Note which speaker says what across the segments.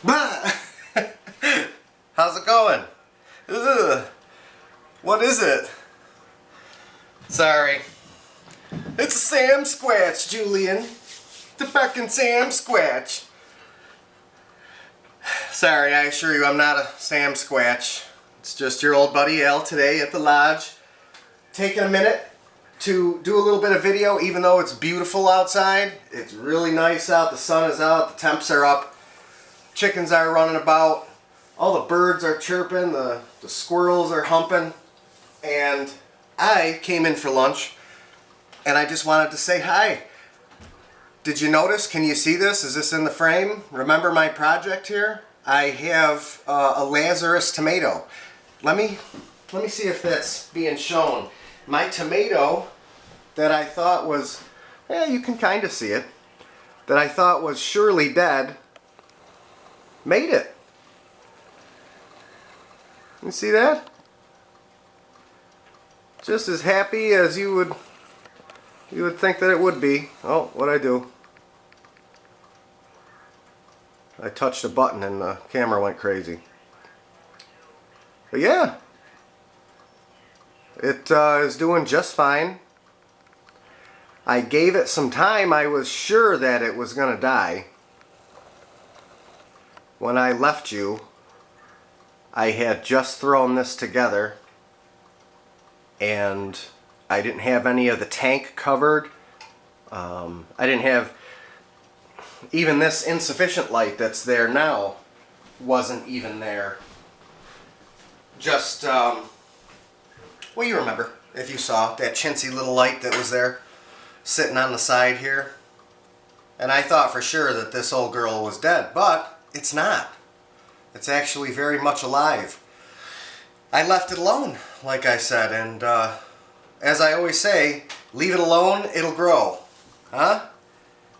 Speaker 1: Bah! How's it going? Ugh. What is it? Sorry. It's a Sam Squatch, Julian. The fucking Sam Squatch. Sorry, I assure you I'm not a Sam Squatch. It's just your old buddy Al today at the lodge. Taking a minute to do a little bit of video, even though it's beautiful outside. It's really nice out, the sun is out, the temps are up, chickens are running about, all the birds are chirping, the squirrels are humping, and I came in for lunch and I just wanted to say hi. Did you notice? Can you see this? Is this in the frame? Remember my project here? I have a Lazarus tomato. Let me see if that's being shown. My tomato that I thought was, you can kind of see it, that I thought was surely dead, made it. You see that? Just as happy as you would think that it would be. Oh, what'd I do? I touched a button and the camera went crazy. But yeah, it is doing just fine. I gave it some time. I was sure that it was gonna die. When I left you, I had just thrown this together and I didn't have any of the tank covered. I didn't have even this insufficient light that's there now wasn't even there. Just, well, you remember, if you saw that chintzy little light that was there sitting on the side here. And I thought for sure that this old girl was dead, but it's not. It's actually very much alive. I left it alone, like I said, and as I always say, leave it alone, it'll grow. Huh?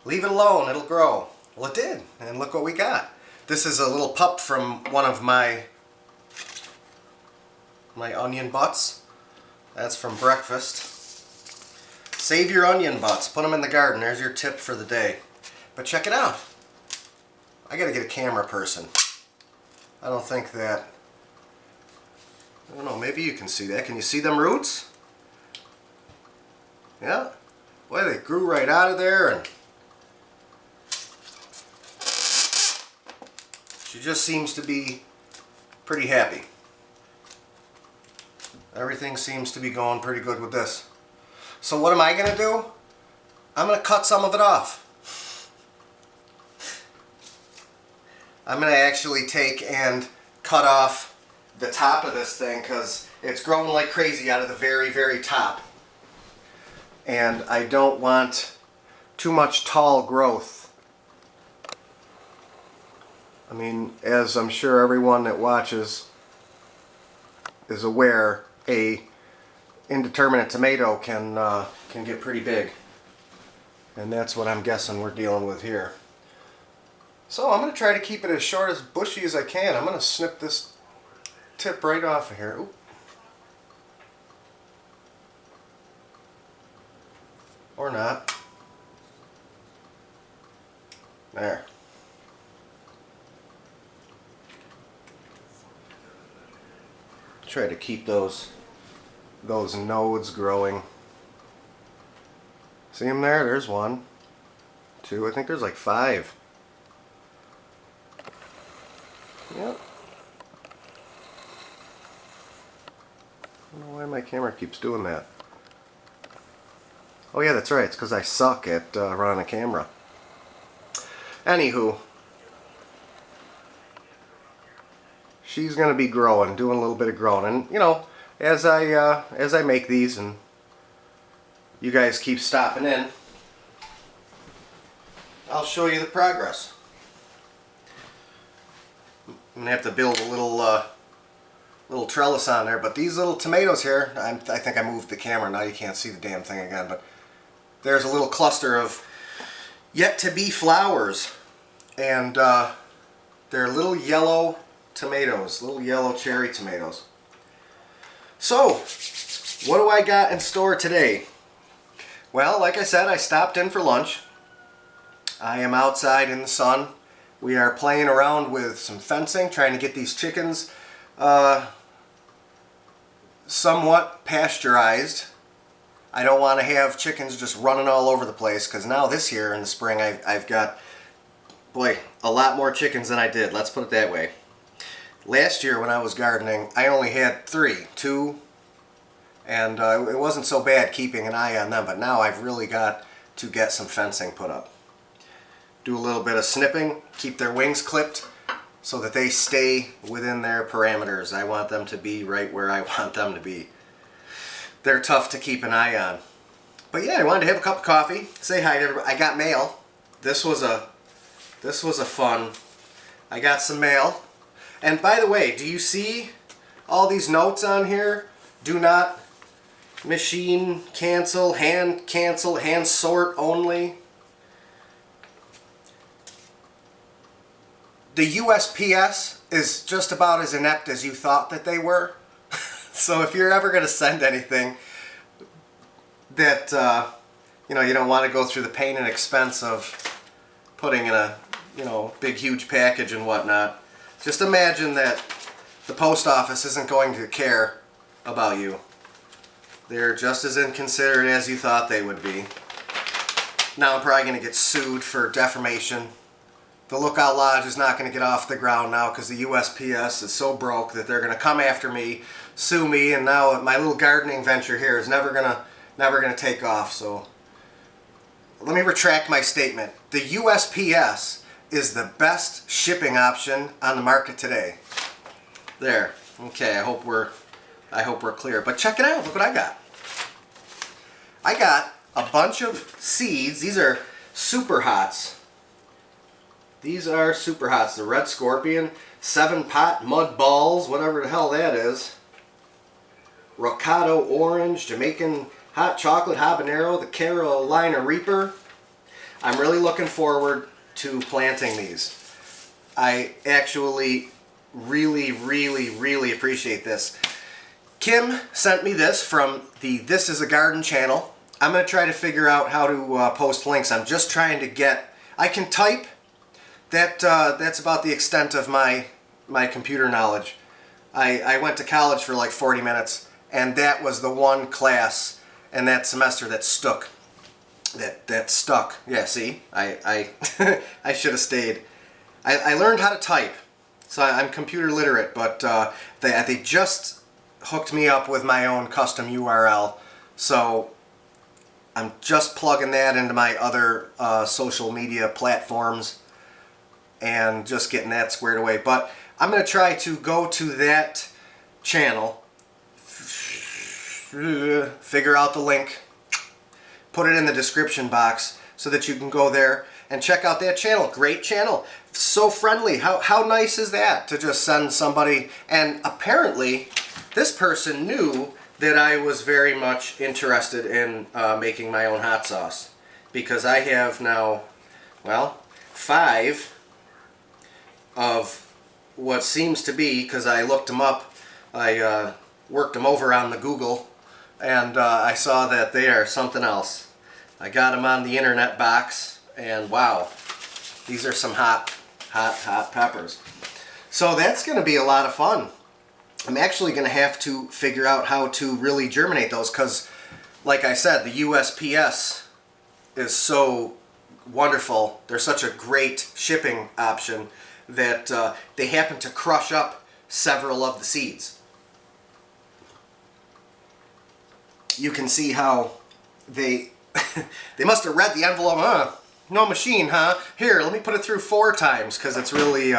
Speaker 1: Leave it alone, it'll grow. Well, it did, and look what we got. This is a little pup from one of my onion butts. That's from breakfast. Save your onion butts, put them in the garden. There's your tip for the day. But check it out. I gotta get a camera person. I don't think that, I don't know, maybe you can see that. Can you see them roots? Yeah. Boy, they grew right out of there, and she just seems to be pretty happy. Everything seems to be going pretty good with this. So what am I going to do? I'm going to cut some of it off. I'm going to actually take and cut off the top of this thing because it's growing like crazy out of the very, very top. And I don't want too much tall growth. I mean, as I'm sure everyone that watches is aware, a indeterminate tomato can get pretty big. And that's what I'm guessing we're dealing with here. So I'm going to try to keep it as short as bushy as I can. I'm going to snip this tip right off of here. Oop. Or not. There. Try to keep those nodes growing. See them there? There's one, two, I think there's like 5. Yep. I don't know why my camera keeps doing that. Oh yeah, that's right. It's because I suck at running a camera. Anywho, she's gonna be growing, doing a little bit of growing, and you know, as I make these and you guys keep stopping in, I'll show you the progress. I'm gonna have to build a little trellis on there, but these little tomatoes here, I think I moved the camera. Now you can't see the damn thing again, but there's a little cluster of yet to be flowers, and they're little yellow tomatoes, little yellow cherry tomatoes. So, what do I got in store today? Well, like I said, I stopped in for lunch. I am outside in the sun We are playing around with some fencing, trying to get these chickens somewhat pasteurized. I don't want to have chickens just running all over the place, because now this year in the spring I've got, boy, a lot more chickens than I did. Let's put it that way. Last year when I was gardening, I only had two, and it wasn't so bad keeping an eye on them, but now I've really got to get some fencing put up. Do a little bit of snipping, keep their wings clipped so that they stay within their parameters. I want them to be right where I want them to be. They're tough to keep an eye on. But yeah, I wanted to have a cup of coffee, say hi to everybody. I got mail. This was a fun. I got some mail. And by the way, do you see all these notes on here? Do not machine cancel, hand sort only. The USPS is just about as inept as you thought that they were. So if you're ever going to send anything that you don't want to go through the pain and expense of putting in a big huge package and whatnot, just imagine that the post office isn't going to care about you. They're just as inconsiderate as you thought they would be. Now I'm probably going to get sued for defamation. The Lookout Lodge is not going to get off the ground now because the USPS is so broke that they're going to come after me, sue me, and now my little gardening venture here is never gonna take off. So let me retract my statement. The USPS is the best shipping option on the market today. There. Okay, I hope we're clear. But check it out. Look what I got. I got a bunch of seeds. These are Super Hots. These are Super Hots. The Red Scorpion, 7-pot mud balls, whatever the hell that is. Rocado Orange, Jamaican Hot Chocolate Habanero, the Carolina Reaper. I'm really looking forward to planting these. I actually really appreciate this. Kim sent me this from the This Is a Garden channel. I'm going to try to figure out how to post links. I'm just trying to get... I can type. That's about the extent of my computer knowledge. I went to college for like 40 minutes, and that was the one class in that semester that stuck. That stuck. Yeah, see? I I should have stayed. I learned how to type, so I'm computer literate, but they just hooked me up with my own custom URL, so I'm just plugging that into my other social media platforms and just getting that squared away. But I'm going to try to go to that channel, figure out the link, put it in the description box so that you can go there and check out that channel. Great channel. So friendly. How nice is that to just send somebody? And apparently this person knew that I was very much interested in making my own hot sauce, because I have now, well, 5 of what seems to be, because I looked them up, I worked them over on the Google, and I saw that they are something else. I got them on the internet box, and wow, these are some hot peppers. So that's going to be a lot of fun. I'm actually going to have to figure out how to really germinate those, because like I said, the USPS is so wonderful. They're such a great shipping option that they happen to crush up several of the seeds. You can see how they they must have read the envelope. No machine, huh? Here, let me put it through 4 times, because it's really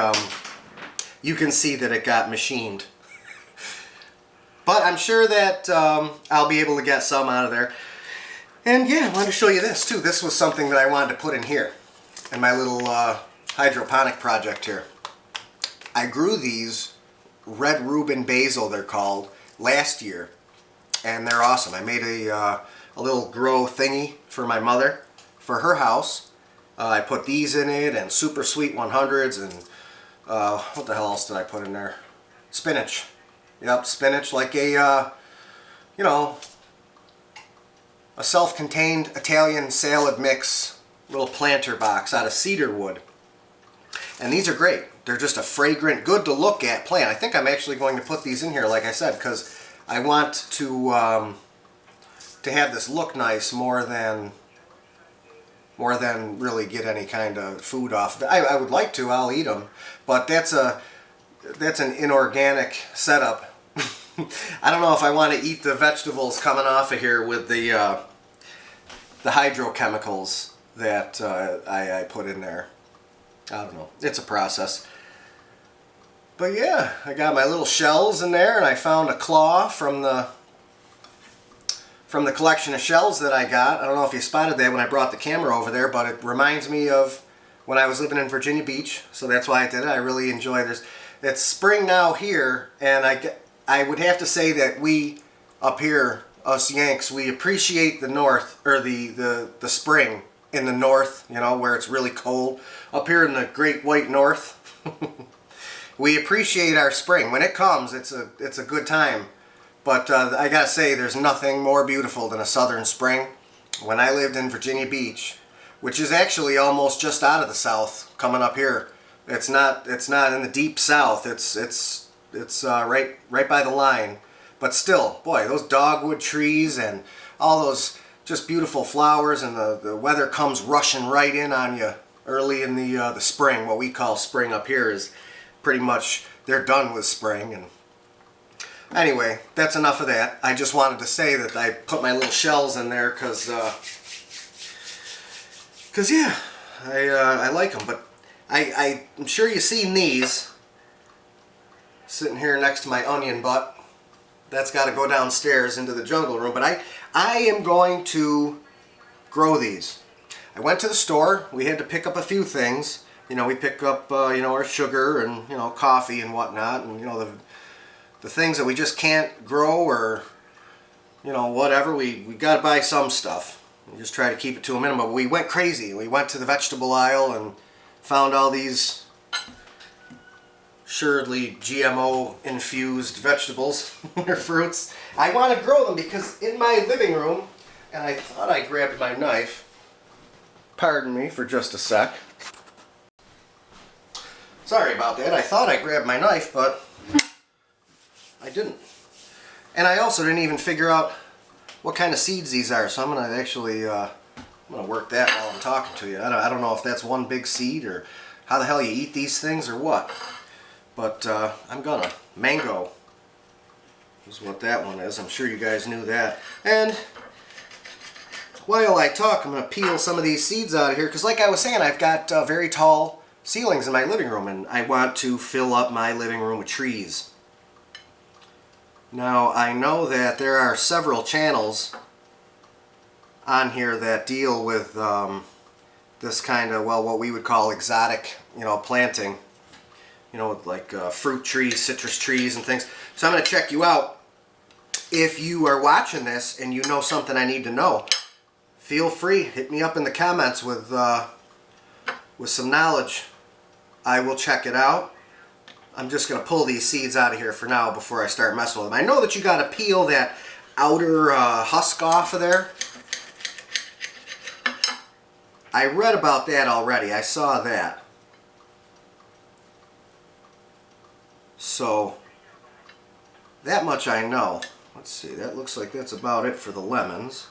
Speaker 1: you can see that it got machined. But I'm sure that I'll be able to get some out of there. And yeah, I wanted to show you this too. This was something that I wanted to put in here in my little hydroponic project here. I grew these red Reuben basil, they're called, last year, and they're awesome. I made a little grow thingy for my mother for her house. I put these in it, and super sweet 100s, and what the hell else did I put in there? Spinach. Yep, spinach, like a a self-contained Italian salad mix little planter box out of cedar wood. And these are great. They're just a fragrant, good to look at plant. I think I'm actually going to put these in here, like I said, because I want to have this look nice more than really get any kind of food off of it. I would like to. I'll eat them, but that's an inorganic setup. I don't know if I want to eat the vegetables coming off of here with the hydrochemicals that I put in there. I don't know. It's a process. But yeah, I got my little shells in there, and I found a claw from the collection of shells that I got. I don't know if you spotted that when I brought the camera over there, but it reminds me of when I was living in Virginia Beach, so that's why I did it. I really enjoy this. It's spring now here, and I would have to say that we up here, us Yanks, we appreciate the north, or the spring in the north, you know, where it's really cold. Up here in the great white north, we appreciate our spring. When it comes, it's a good time. But I gotta say, there's nothing more beautiful than a southern spring. When I lived in Virginia Beach, which is actually almost just out of the south, coming up here. It's not in the deep south. It's right by the line. But still, boy, those dogwood trees and all those just beautiful flowers, and the weather comes rushing right in on you early in the spring. What we call spring up here is pretty much, they're done with spring. And anyway, that's enough of that. I just wanted to say that I put my little shells in there because yeah, I like them. But I'm sure you've seen these sitting here next to my onion butt. That's got to go downstairs into the jungle room. But I am going to grow these. I went to the store. We had to pick up a few things. You know, we pick up our sugar and coffee and whatnot, and the things that we just can't grow, or whatever. We got to buy some stuff. We just try to keep it to a minimum. But we went crazy. We went to the vegetable aisle and found all these assuredly GMO infused vegetables or fruits. I want to grow them because in my living room, and I thought I grabbed my knife. Pardon me for just a sec. Sorry about that. I thought I grabbed my knife, but I didn't. And I also didn't even figure out what kind of seeds these are, so I'm going to actually I'm going to work that while I'm talking to you. I don't know if that's one big seed, or how the hell you eat these things, or what. But I'm gonna. Mango is what that one is. I'm sure you guys knew that. And while I talk, I'm going to peel some of these seeds out of here, because like I was saying, I've got very tall ceilings in my living room, and I want to fill up my living room with trees. Now, I know that there are several channels on here that deal with this kind of, well, what we would call exotic, planting. Like fruit trees, citrus trees, and things. So I'm going to check you out. If you are watching this and you know something I need to know, feel free. Hit me up in the comments with some knowledge. I will check it out. I'm just going to pull these seeds out of here for now before I start messing with them. I know that you got to peel that outer husk off of there. I read about that already. I saw that. So, that much I know. Let's see, that looks like that's about it for the lemons.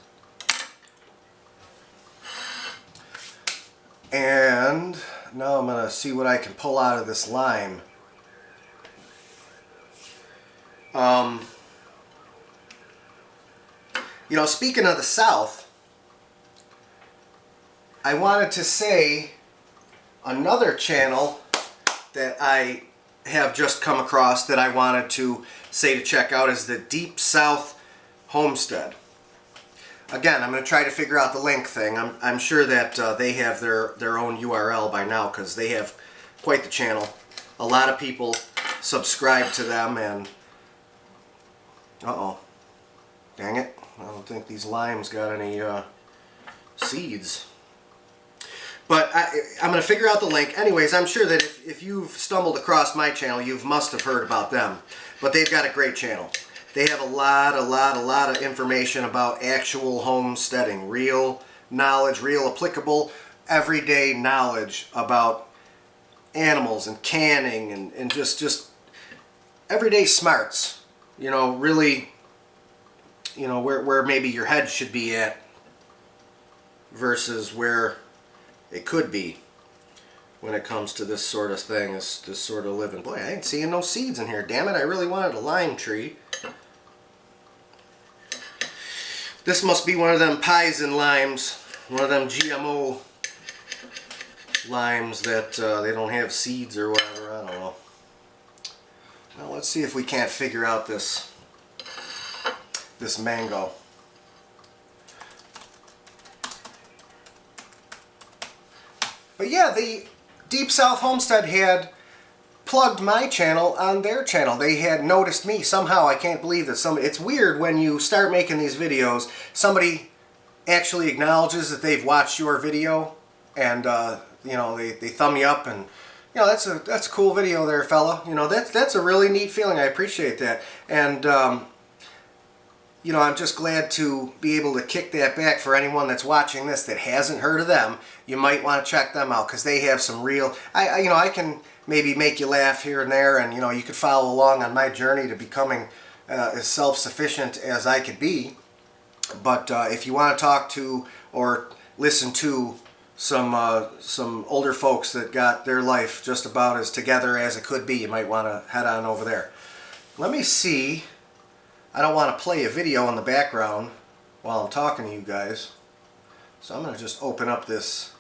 Speaker 1: And now I'm going to see what I can pull out of this lime. Speaking of the South, I wanted to say another channel that I have just come across that I wanted to say to check out is the Deep South Homestead. Again, I'm going to try to figure out the link thing. I'm sure that they have their own URL by now, because they have quite the channel. A lot of people subscribe to them, and uh-oh, dang it, I don't think these limes got any seeds. But I'm going to figure out the link. Anyways, I'm sure that if you've stumbled across my channel, you must have heard about them. But they've got a great channel. They have a lot of information about actual homesteading. Real knowledge, real applicable, everyday knowledge about animals and canning and just everyday smarts. You know, really, you know, where maybe your head should be at versus where it could be when it comes to this sort of thing, this sort of living. Boy, I ain't seeing no seeds in here. Damn it, I really wanted a lime tree. This must be one of them Paisan limes, one of them GMO limes that they don't have seeds or whatever. I don't know. Well, let's see if we can't figure out this mango. But yeah, the Deep South Homestead had plugged my channel on their channel. They had noticed me somehow. I can't believe that somebody... It's weird when you start making these videos, somebody actually acknowledges that they've watched your video, and you know, they thumb you up, and you know, that's a cool video there, fella. You know, that's a really neat feeling. I appreciate that. And you know, I'm just glad to be able to kick that back for anyone that's watching this that hasn't heard of them. You might want to check them out because they have some real... you know, I can maybe make you laugh here and there, and you know, you could follow along on my journey to becoming as self-sufficient as I could be. But if you want to talk to or listen to some older folks that got their life just about as together as it could be, you might want to head on over there. Let me see. I don't want to play a video in the background while I'm talking to you guys, so I'm going to just open up this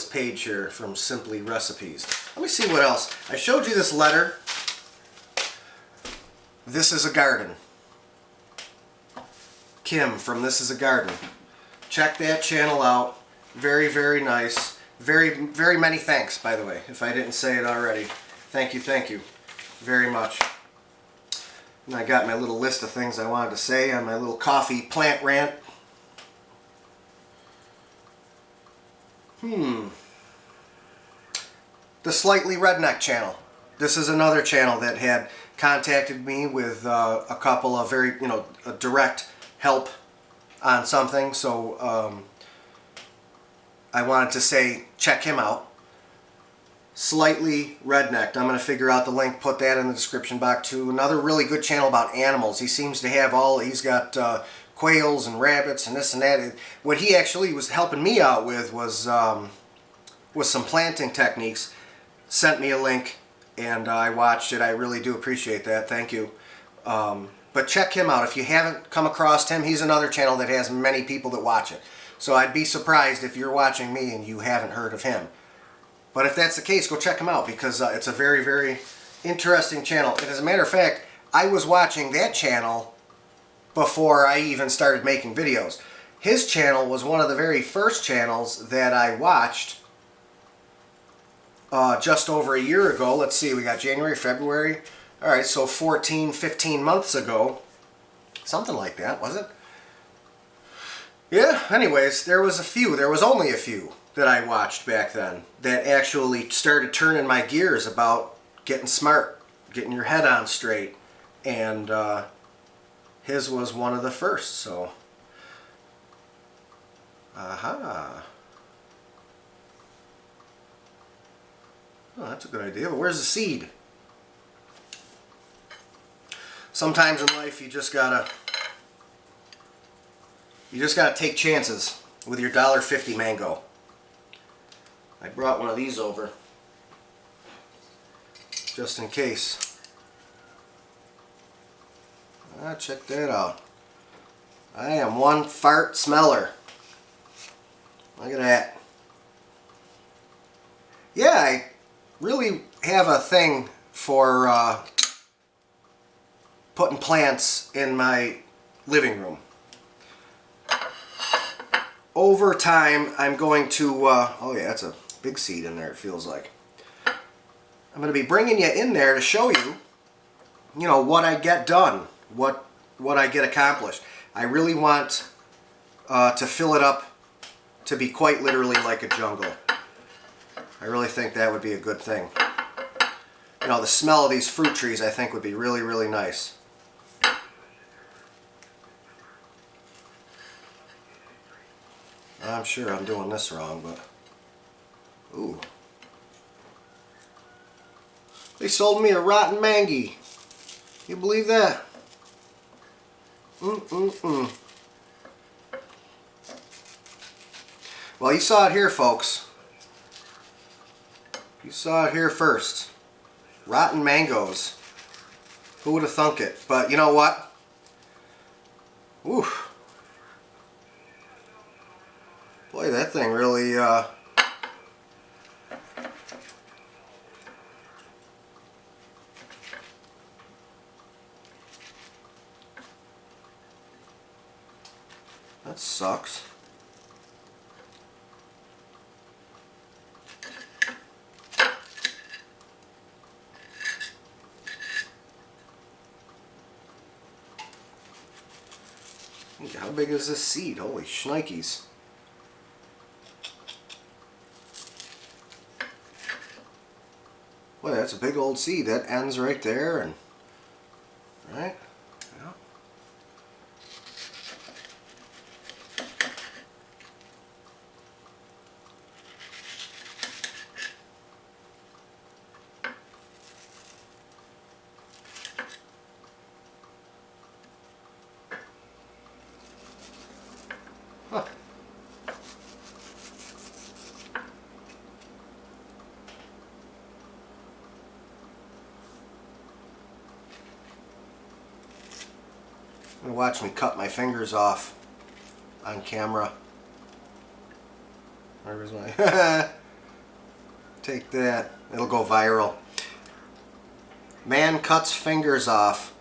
Speaker 1: page here from Simply Recipes. Let me see what else. I showed you this letter. This is a Garden. Kim from This Is a Garden. Check that channel out. Very, very nice. Very, very many thanks, by the way, if I didn't say it already. Thank you very much. And I got my little list of things I wanted to say on my little coffee plant rant. The Slightly Redneck channel. This is another channel that had contacted me with a couple of very, you know, direct help on something. So I wanted to say, check him out. Slightly Rednecked. I'm going to figure out the link, put that in the description box too. Another really good channel about animals. He seems to have he's got quails and rabbits and this and that. What he actually was helping me out with was some planting techniques. Sent me a link and I watched it. I really do appreciate that. Thank you. But check him out. If you haven't come across him, he's another channel that has many people that watch it. So I'd be surprised if you're watching me and you haven't heard of him. But if that's the case, go check him out because it's a very, very interesting channel. And as a matter of fact, I was watching that channel before I even started making videos. His channel was one of the very first channels that I watched just over a year ago. Let's see, we got January, February. All right, so 14, 15 months ago. Something like that, was it? Yeah, anyways, there was only a few that I watched back then that actually started turning my gears about getting smart, getting your head on straight, and his was one of the first, so aha. Oh, that's a good idea, but where's the seed? Sometimes in life you just gotta take chances with your $1.50 mango. I brought one of these over just in case. Check that out. I am one fart smeller. Look at that. Yeah, I really have a thing for putting plants in my living room. Over time, I'm going to, oh yeah, that's a big seed in there, it feels like. I'm going to be bringing you in there to show you, you know, what I get done, what I get accomplished. I really want to fill it up to be quite literally like a jungle. I really think that would be a good thing. You know, the smell of these fruit trees I think would be really, really nice. I'm sure I'm doing this wrong, but ooh. They sold me a rotten mangy. You believe that? Well, you saw it here, folks. You saw it here first. Rotten mangoes. Who would have thunk it? But you know what? Oof. Boy, that thing really, that sucks. How big is this seed? Holy shnikes. Boy, that's a big old seed. That ends right there, and right? Yeah. Huh. Watch me cut my fingers off on camera. Where's my take that. It'll go viral. Man cuts fingers off.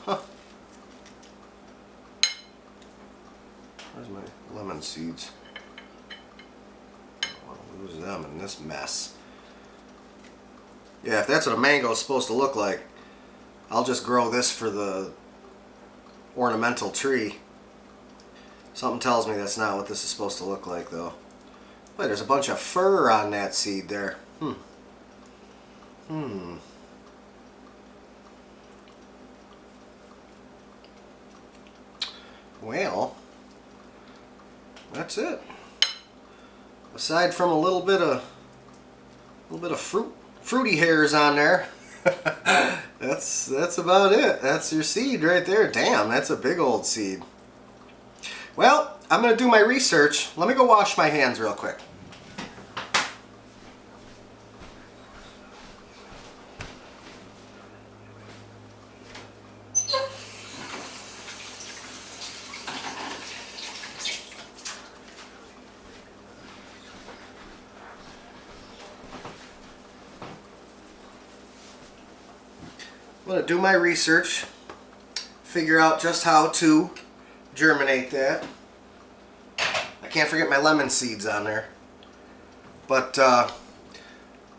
Speaker 1: Huh. Where's my lemon seeds? Lose them in this mess. Yeah, if that's what a mango is supposed to look like, I'll just grow this for the ornamental tree. Something tells me that's not what this is supposed to look like, though. Wait, there's a bunch of fur on that seed there. Well, that's it. Aside from a little bit of fruity hairs on there, that's about it. That's your seed right there. Damn, that's a big old seed. Well, I'm gonna do my research. Let me go wash my hands real quick. I'm going to do my research, figure out just how to germinate that. I can't forget my lemon seeds on there. But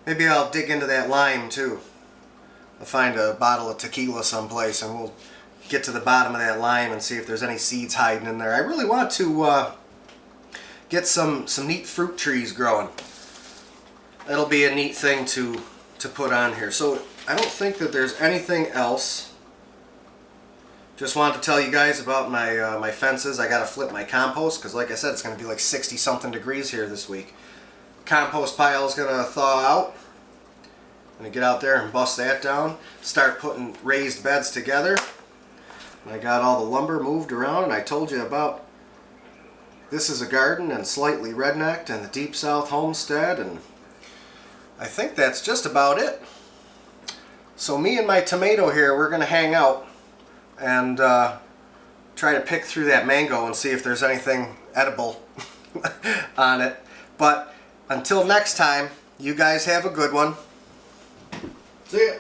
Speaker 1: maybe I'll dig into that lime too. I'll find a bottle of tequila someplace and we'll get to the bottom of that lime and see if there's any seeds hiding in there. I really want to get some neat fruit trees growing. That'll be a neat thing to put on here. So I don't think that there's anything else. Just wanted to tell you guys about my my fences. I got to flip my compost because, like I said, it's going to be like 60 something degrees here this week. Compost pile is going to thaw out. I'm going to get out there and bust that down. Start putting raised beds together. And I got all the lumber moved around, and I told you about This Is a Garden and Slightly Rednecked and the Deep South Homestead, and I think that's just about it. So me and my tomato here, we're going to hang out and try to pick through that mango and see if there's anything edible on it. But until next time, you guys have a good one. See ya.